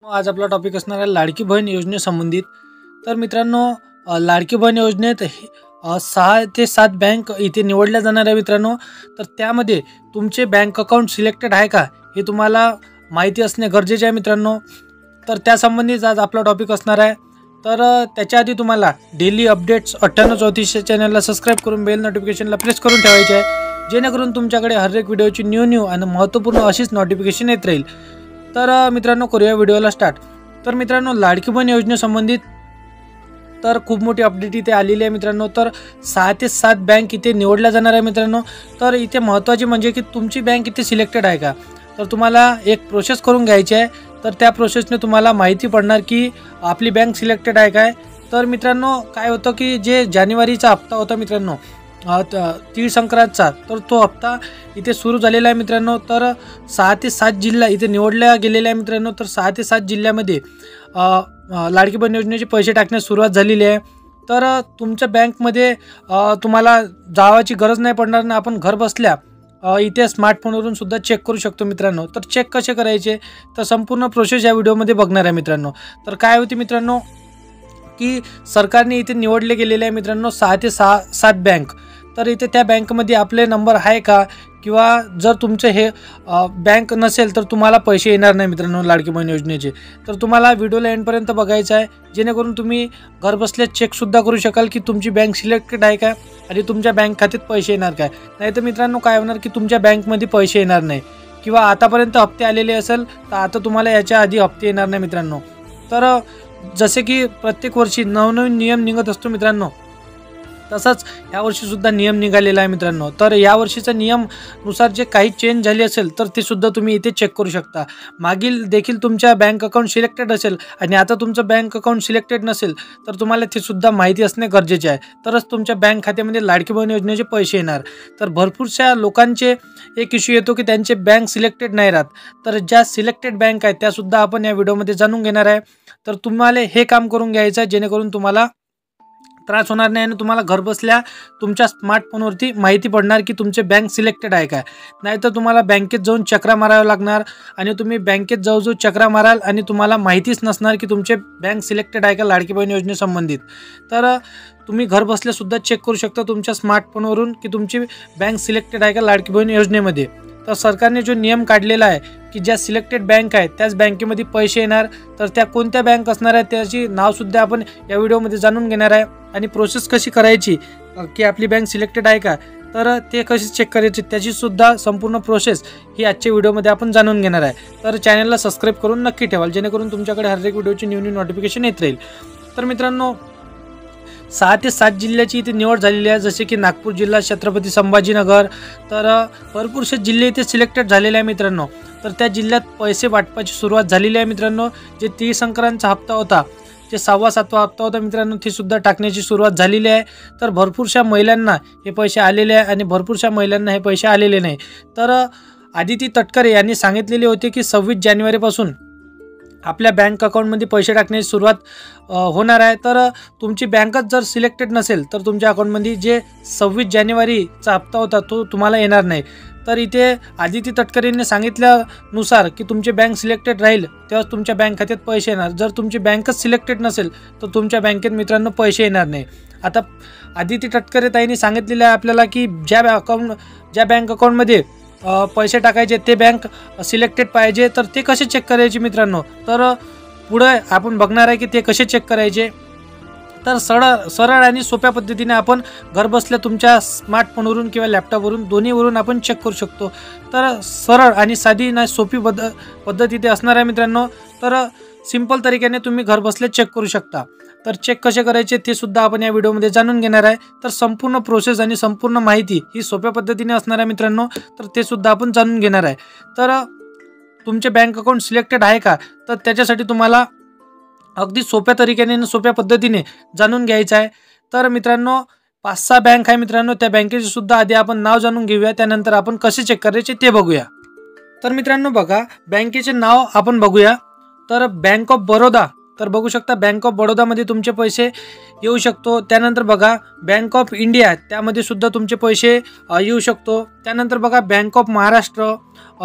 आज आपला टॉपिक असणार आहे लाडकी बहीण योजनेसंबंधित। तर मित्रांनो, लाडकी बहीण योजनेत 6 ते 7 बँक इथे निवडल्या जाणार आहे मित्रांनो। तर त्यामध्ये तुमचे बँक अकाउंट सिलेक्टेड आहे का हे तुम्हाला माहिती असणे गरजेचे आहे मित्रांनो। तर त्यासंबंधीच आज आपला टॉपिक असणार आहे। तर त्याच्या आधी तुम्हाला डेली अपडेट्स 9834 चॅनलला सबस्क्राईब करून बेल नोटिफिकेशनला प्रेस करून ठेवायचे आहे, जेणेकरून तुमच्याकडे हर एक व्हिडिओची न्यू आणि महत्त्वपूर्ण अशीच नोटिफिकेशन येत राहील। तर मित्रांनो, करूया व्हिडिओला स्टार्ट। तर मित्रांनो, लाडकी बहीण योजनेसंबंधित तर खूप मोठी अपडेट इथे आलेली आहे मित्रांनो। तर 6 ते 7 बँक इथे निवडल्या जाणार आहे मित्रांनो। तर इथे महत्त्वाचे म्हणजे की तुमची बँक इथे सिलेक्टेड आहे का। तर तुम्हाला एक प्रोसेस करून घ्यायची आहे। तर त्या प्रोसेसने तुम्हाला माहिती पडणार की आपली बँक सिलेक्टेड आहे काय। तर मित्रांनो, काय होतं की जे जानेवारीचा हप्ता होता मित्रांनो, तीळ संक्रांतचा, तर तो हप्ता इथे सुरू झालेला आहे मित्रांनो। तर 6 ते 7 जिल्हा इथे निवडल्या गेलेल्या आहे मित्रांनो। तर 6 ते 7 जिल्ह्यामध्ये लाडकी बहीण योजनेचे पैसे टाकण्यास सुरुवात झालेली आहे। तर तुमच्या बँकमध्ये तुम्हाला जावाची गरज नाही पडणार ना। आपण घर बसल्या इथे स्मार्टफोनवरून सुद्धा चेक करू शकतो मित्रांनो। तर चेक कसे करायचे, तर संपूर्ण प्रोसेस या व्हिडिओमध्ये बघणार आहे मित्रांनो। तर काय होते मित्रांनो की सरकारने इथे निवडले गेलेले आहे मित्रांनो 6 ते 7 बँक। तर इथे त्या बँकमध्ये आपले नंबर आहे का, किंवा जर तुमचे हे बँक नसेल तर तुम्हाला पैसे येणार नाही मित्रांनो लाडकी बहीण योजनेचे। तर तुम्हाला व्हिडिओला एंडपर्यंत बघायचं आहे, जेणेकरून तुम्ही घर बसल्या चेकसुद्धा करू शकाल की तुमची बँक सिलेक्टेड आहे का आणि तुमच्या बँक खात्यात पैसे येणार काय। नाही तर मित्रांनो काय होणार की तुमच्या बँकमध्ये पैसे येणार नाही, किंवा आतापर्यंत हप्ते आलेले असेल तर आता तुम्हाला याच्या आधी हप्ते येणार नाही मित्रांनो। तर जसे की प्रत्येक वर्षी नवनवीन नियम निघत असतो मित्रांनो, तसंच यावर्षी सुद्धा नियम निघालेला आहे मित्रांनो। तर यावर्षीचा नियमानुसार जे काही चेंज झाले असेल तर ते सुद्धा तुम्ही इथे चेक करू शकता। मागील देखील तुमच्या बँक अकाउंट सिलेक्टेड असेल आणि आता तुमचं बँक अकाउंट सिलेक्टेड नसेल तर तुम्हाला ते सुद्धा माहिती असणे गरजेचे आहे, तरच तुमच्या बँक खात्यामध्ये लाडकी बहीण योजनेचे पैसे येणार। तर भरपूरशा लोकांचे एक इश्यू येतो की त्यांचे बँक सिलेक्टेड नाही राहत। तर ज्या सिलेक्टेड बँक आहेत त्यासुद्धा आपण या व्हिडिओमध्ये जाणून घेणार आहे। तर तुम्हाला हे काम करून घ्यायचं आहे, जेणेकरून तुम्हाला त्रास होणार नाही आणि तुम्हाला घर बसल्या तुमच्या स्मार्टफोनवरती माहिती पडणार की तुमचे बँक सिलेक्टेड आहे काय। नाहीतर तुम्हाला बँकेत जाऊन चक्रा मारावं लागणार आणि तुम्ही बँकेत जाऊ चक्रा माराल आणि तुम्हाला माहितीच नसणार की तुमचे बँक सिलेक्टेड आहे का लाडकी बहीण योजनेसंबंधित। तर तुम्ही घर बसल्या सुद्धा चेक करू शकता तुमच्या स्मार्टफोनवरून की तुमची बँक सिलेक्टेड आहे का लाडकी बहीण योजनेमध्ये। तर सरकारने जो नियम काढलेला आहे की ज्या सिलेक्टेड बँक आहेत त्याच बँकेमध्ये पैसे येणार, तर त्या कोणत्या बँक असणार आहे त्याची नावसुद्धा आपण या व्हिडिओमध्ये जाणून घेणार आहे। आणि प्रोसेस कशी करायची की आपली बँक सिलेक्टेड आहे का, तर ते कशी चेक करायची त्याची सुद्धा संपूर्ण प्रोसेस ही आजच्या व्हिडिओमध्ये आपण जाणून घेणार आहे। तर चॅनलला सबस्क्राईब करून नक्की ठेवाल, जेणेकरून तुमच्याकडे हर एक व्हिडिओची न्यू नोटिफिकेशन येत राहील। तर मित्रांनो, 6 ते 7 जिल्ह्याची इथे निवड झालेली आहे, जसे की नागपूर जिल्हा, छत्रपती संभाजीनगर। तर भरपूरसे जिल्हे इथे सिलेक्टेड झालेले आहे मित्रांनो। तर त्या जिल्ह्यात पैसे वाटपाची सुरुवात झालेली आहे मित्रांनो। जे तीळ संक्रांतचा हप्ता होता, जे 6वा-7वा हप्ता होता मित्रांनो, ती सुद्धा टाकण्याची सुरुवात झालेली आहे। तर भरपूरशा महिलांना हे पैसे आलेले आहे आणि भरपूरशा महिलांना हे पैसे आलेले नाही। तर आदिती तटकरे यांनी सांगितलेले होते की 26 जानेवारीपासून आपल्या बँक अकाउंटमध्ये पैसे टाकण्याची सुरुवात होणार आहे। तर तुमची बँकच जर सिलेक्टेड नसेल तर तुमच्या अकाउंटमध्ये जे 26 जानेवारीचा हप्ता होता तो तुम्हाला येणार नाही। तर इथे आदिती तटकरेंनी सांगितल्यानुसार की तुमची बँक सिलेक्टेड राहील तेव्हाच तुमच्या बँक खात्यात पैसे येणार। जर तुमची बँकच सिलेक्टेड नसेल तर तुमच्या बँकेत मित्रांनो पैसे येणार नाही। आता आदिती तटकरे ताईंनी सांगितलेलं आहे आपल्याला की ज्या बँक अकाउंटमध्ये पैसे टाकायचे ते बँक सिलेक्टेड पाहिजे। तर ते कसे चेक करायचे मित्रांनो, तर पुढे आपण बघणार आहे की ते कसे चेक करायचे। तर सरळ आणि सोप्या पद्धतीने आपण घर बसल्या तुमच्या स्मार्टफोनवरून किंवा लॅपटॉपवरून दोन्हीवरून आपण चेक करू शकतो। तर सरळ आणि साधी ना सोपी पद्धत इथे असणार आहे मित्रांनो। तर सिंपल तरीक्याने तुम्ही घर बसल्या चेक करू शकता। तर चेक कसे करायचे ते सुद्धा आपण या व्हिडिओमध्ये जाणून घेणार आहे। तर संपूर्ण प्रोसेस आणि संपूर्ण माहिती ही सोप्या पद्धतीने असणार आहे मित्रांनो। तर ते सुद्धा आपण जाणून घेणार आहे। तर तुमचे बँक अकाउंट सिलेक्टेड आहे का, तर त्याच्यासाठी तुम्हाला अगदी सोप्या तरीक्याने आणि सोप्या पद्धतीने जाणून घ्यायचं आहे। तर मित्रांनो, 5-6 बँक आहे मित्रांनो, त्या बँकेचे सुद्धा आधी आपण नाव जाणून घेऊया, त्यानंतर आपण कसे चेक करायचे ते बघूया। तर मित्रांनो बघा, बँकेचे नाव आपण बघूया। तर बँक ऑफ बरोदा तर बघू शकता बँक ऑफ बडोदामध्ये तुमचे पैसे येऊ शकतो. त्यानंतर बघा बँक ऑफ इंडिया, त्यामध्ये सुद्धा तुमचे पैसे येऊ शकतो. त्यानंतर बघा बँक ऑफ महाराष्ट्र,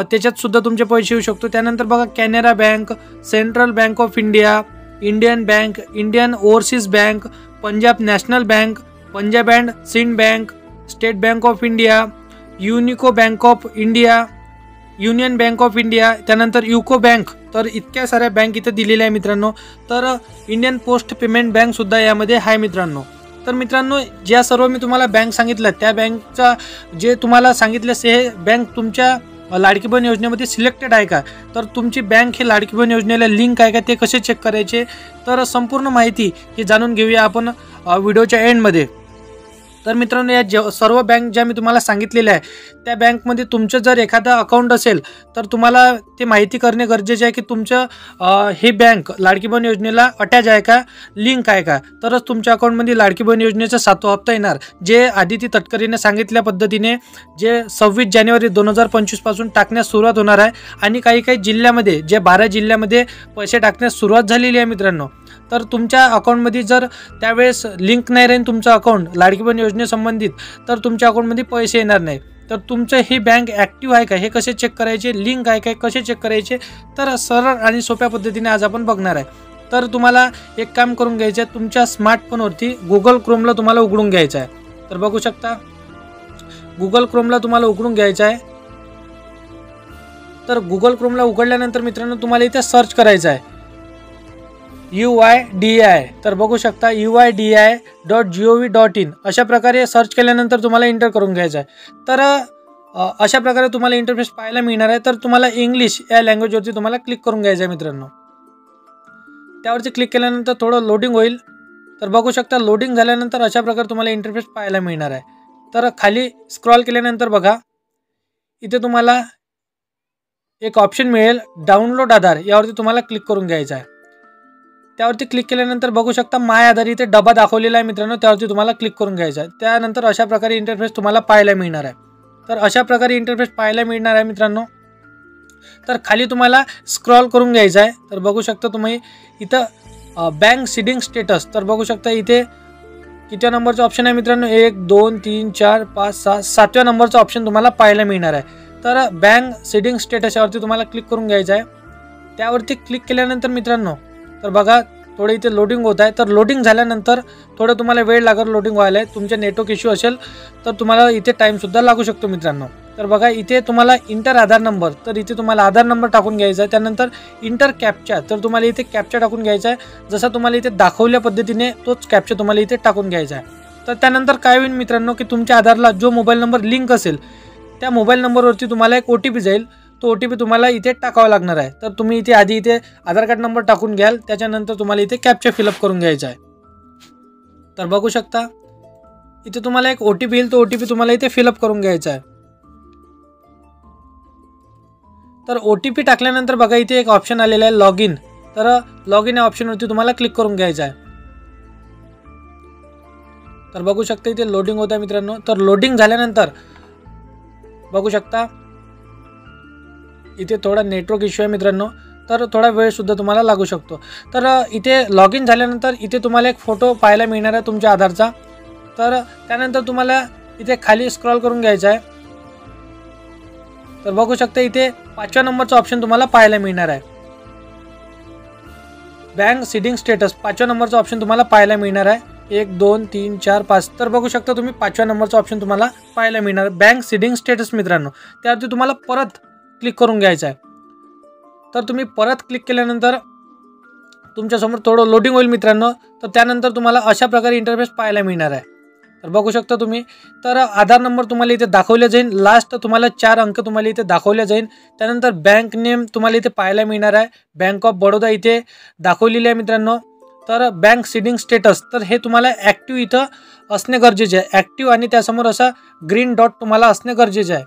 त्याच्यात सुद्धा तुमचे पैसे येऊ शकतो. त्यानंतर बघा Canara bank, central bank of India, Indian bank, Indian overseas bank, Punjab national bank, Punjab and Sindh bank, state bank of India, युनिको bank of India, union bank of India, त्यानंतर युको बँक. तर इतक्या साऱ्या बँक इथे दिलेल्या आहे मित्रांनो. तर इंडियन पोस्ट पेमेंट बँक सुद्धा यामध्ये आहे मित्रांनो. तर मित्रांनो, ज्या सर्व मी तुम्हाला बँक सांगितलं त्या बँकचा जे तुम्हाला सांगितले हे बँक तुमच्या लाडकी बहीण योजनेमध्ये सिलेक्टेड आहे का, तर तुमची बँक ही लाडकी बहीण योजनेला लिंक आहे का, ते कसे चेक करायचे, तर संपूर्ण माहिती ही जाणून घेऊया आपण व्हिडिओच्या एंडमध्ये. तर मित्रांनो, या सर्व बँक ज्या मी तुम्हाला सांगितलेल्या आहे त्या बँकमध्ये तुमचं जर एखादं अकाउंट असेल तर तुम्हाला ते माहिती करणे गरजेचे आहे की तुमचं हे बँक लाडकी बहीण योजनेला अटॅच आहे का, लिंक आहे का, तरच तुमच्या अकाउंटमध्ये लाडकी बहीण योजनेचा 7वा हप्ता येणार. जे आदिती तटकरेने सांगितल्या पद्धतीने जे 26 जानेवारी 2025 पासून टाकण्यास सुरुवात होणार आहे. आणि काही जिल्ह्यामध्ये, जे 12 जिल्ह्यामध्ये पैसे टाकण्यास सुरुवात झालेली आहे मित्रांनो. तर तुमच्या अकाउंटमध्ये जर त्यावेळेस लिंक नाही राहील तुमचं अकाउंट लाडकी बहीण योजनेसंबंधित, तर तुमच्या अकाउंटमध्ये पैसे येणार नाही. तर तुमचं ही बँक ॲक्टिव्ह आहे का हे कसे चेक करायचे, लिंक आहे काय कसे चेक करायचे, तर सरळ आणि सोप्या पद्धतीने आज आपण बघणार आहे. तर तुम्हाला एक काम करून घ्यायचं आहे, तुमच्या स्मार्टफोनवरती गुगल क्रोमला तुम्हाला उघडून घ्यायचं आहे. तर बघू शकता गुगल क्रोमला तुम्हाला उघडून घ्यायचं आहे. तर गुगल क्रोमला उघडल्यानंतर मित्रांनो तुम्हाला इथे सर्च करायचं आहे UIDAI. तर बघू शकता UIDAI.gov.in अशा प्रकारे सर्च केल्यानंतर तुम्हाला एंटर करून घ्यायचं आहे. तर अशा प्रकारे तुम्हाला इंटरफेस पाहायला मिळणार आहे. तर तुम्हाला इंग्लिश या लँग्वेजवरती तुम्हाला क्लिक करून घ्यायचं आहे मित्रांनो. त्यावरती क्लिक केल्यानंतर थोडं लोडिंग होईल. तर बघू शकता लोडिंग झाल्यानंतर अशा प्रकारे तुम्हाला इंटरफेस पाहायला मिळणार आहे. तर खाली स्क्रॉल केल्यानंतर बघा इथे तुम्हाला एक ऑप्शन मिळेल डाउनलोड आधार, यावरती तुम्हाला क्लिक करून घ्यायचं आहे. त्यावरती क्लिक केल्यानंतर बघू शकता माय आधार इथे डबा दाखवलेला आहे मित्रांनो, त्यावरती तुम्हाला क्लिक करून घ्यायचं आहे. त्यानंतर अशा प्रकारे इंटरफेस तुम्हाला पाहायला मिळणार आहे. तर अशा प्रकारे इंटरफेस पाहायला मिळणार आहे मित्रांनो. तर खाली तुम्हाला स्क्रॉल करून घ्यायचं आहे. तर बघू शकता तुम्ही इथं बँक सीडिंग स्टेटस, तर बघू शकता इथे किती नंबरचं ऑप्शन आहे मित्रांनो, 1 2 3 4 5 6 7व्या नंबरचं ऑप्शन तुम्हाला पाहायला मिळणार आहे. तर बँक सीडिंग स्टेटस यावरती तुम्हाला क्लिक करून घ्यायचं आहे. त्यावरती क्लिक केल्यानंतर मित्रांनो तर बघा थोडं इथे लोडिंग होत आहे. तर लोडिंग झाल्यानंतर थोडं तुम्हाला वेळ लागेल लोडिंग व्हायला. तुमच्या नेटवर्क इश्यू असेल तर तुम्हाला इथे टाईमसुद्धा लागू शकतो मित्रांनो. तर बघा इथे तुम्हाला इंटर आधार नंबर, तर इथे तुम्हाला आधार नंबर टाकून घ्यायचा आहे. त्यानंतर इंटर कॅप्चा, तर तुम्हाला इथे कॅप्चा टाकून घ्यायचा आहे. जसा तुम्हाला इथे दाखवल्या पद्धतीने तोच कॅप्चा तुम्हाला इथे टाकून घ्यायचा आहे. तर त्यानंतर काय होईल मित्रांनो की तुमच्या आधारला जो मोबाईल नंबर लिंक असेल त्या मोबाईल नंबरवरती तुम्हाला एक OTP जाईल. तो OTP तुम्हाला इथे टाकावा लागणार आहे. तर तुम्ही इथे आधी इथे आधार कार्ड नंबर टाकून घ्याल, त्याच्यानंतर तुम्हाला इथे कॅप्चा फिलअप करून घ्यायचा आहे. तर बघू शकता इथे तुम्हाला एक OTP येईल, तो OTP तुम्हाला इथे फिलअप करून घ्यायचा आहे. तर OTP टाकल्यानंतर बघा इथे एक ऑप्शन आलेला आहे लॉग इन. तर लॉग इन या ऑप्शनवरती तुम्हाला क्लिक करून घ्यायचं आहे. तर बघू शकता इथे लोडिंग होत आहे मित्रांनो. तर लोडिंग झाल्यानंतर बघू शकता इथे थोडा नेटवर्क इश्यू आहे मित्रांनो, तर थोडा वेळ सुद्धा तुम्हाला लागू शकतो. तर इथे लॉग इन झाल्यानंतर इथे तुम्हाला एक फोटो पाहायला मिळणार आहे तुमच्या आधारचा. तर त्यानंतर तुम्हाला इथे खाली स्क्रॉल करून घ्यायचं आहे. तर बघू शकता इथे 5व्या नंबरचा ऑप्शन तुम्हाला पाहायला मिळणार आहे बँक सीडिंग स्टेटस. 5व्या नंबरचा ऑप्शन तुम्हाला पाहायला मिळणार आहे 1 2 3 4 5. तर बघू शकता तुम्ही 5व्या नंबरचा ऑप्शन तुम्हाला पाहायला मिळणार बँक सीडिंग स्टेटस मित्रांनो. त्यावरती तुम्हाला परत क्लिक करून घ्यायचं आहे. तर तुम्ही परत क्लिक केल्यानंतर तुमच्यासमोर थोडं लोडिंग होईल मित्रांनो. तर त्यानंतर तुम्हाला अशा प्रकारे इंटरफेस पाहायला मिळणार आहे. तर बघू शकता तुम्ही. तर आधार नंबर तुम्हाला इथे दाखवले जाईल, लास्ट तुम्हाला 4 अंक तुम्हाला इथे दाखवले जाईल. त्यानंतर बँक नेम तुम्हाला इथे पाहायला मिळणार आहे, बँक ऑफ बडोदा इथे दाखवलेली आहे मित्रांनो. तर बँक सीडिंग स्टेटस, तर हे तुम्हाला ॲक्टिव्ह इथं असणे गरजेचे आहे, ॲक्टिव्ह, आणि त्यासमोर असा ग्रीन डॉट तुम्हाला असणे गरजेचे आहे.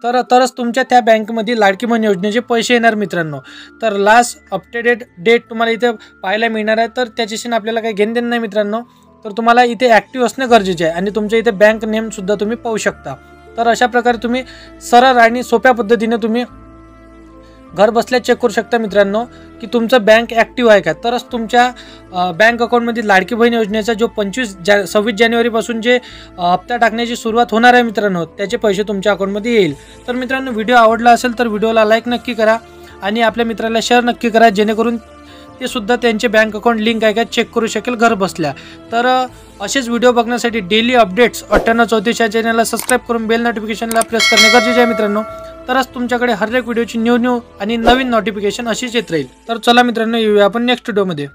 तरच तुमच्या त्या बँकमध्ये लाडकी बहीण योजनेचे पैसे येणार मित्रांनो. तर लास्ट अपडेटेड डेट तुम्हाला इथे पाहायला मिळणार आहे. तर त्याच्याशी आपल्याला काही घेणं देणं नाही मित्रांनो. तर तुम्हाला इथे ॲक्टिव्ह असणे गरजेचे आहे आणि तुमच्या इथे बँक नेमसुद्धा तुम्ही पाहू शकता. तर अशा प्रकारे तुम्ही सरळ आणि सोप्या पद्धतीने तुम्ही घर बसल्या चेक करू शकता मित्रांनो. की तुमचं बँक ॲक्टिव्ह आहे का, तरच तुमच्या बँक अकाउंटमध्ये लाडकी बहीण योजनेचा जो 26 जानेवारीपासून जे हप्ता टाकण्याची सुरुवात होणार आहे मित्रांनो, त्याचे पैसे तुमच्या अकाउंटमध्ये येईल. तर मित्रांनो, व्हिडिओ आवडला असेल तर व्हिडिओला लाईक नक्की करा आणि आपल्या मित्राला शेअर नक्की करा, जेणेकरून ते सुद्धा त्यांचे बँक अकाउंट लिंक आहे का चेक करू शकेल घर बसल्या. तर असेच व्हिडिओ बघण्यासाठी डेली अपडेट्स 9834 या चॅनलला सबस्क्राईब करून बेल नोटिफिकेशनला प्रेस करणे गरजेचे आहे मित्रांनो. तरच तुमच्याकडे हर एक व्हिडिओची न्यू आणि नवीन नोटिफिकेशन अशीच येत राहील. तर चला मित्रांनो, येऊया आपण नेक्स्ट व्हिडिओमध्ये.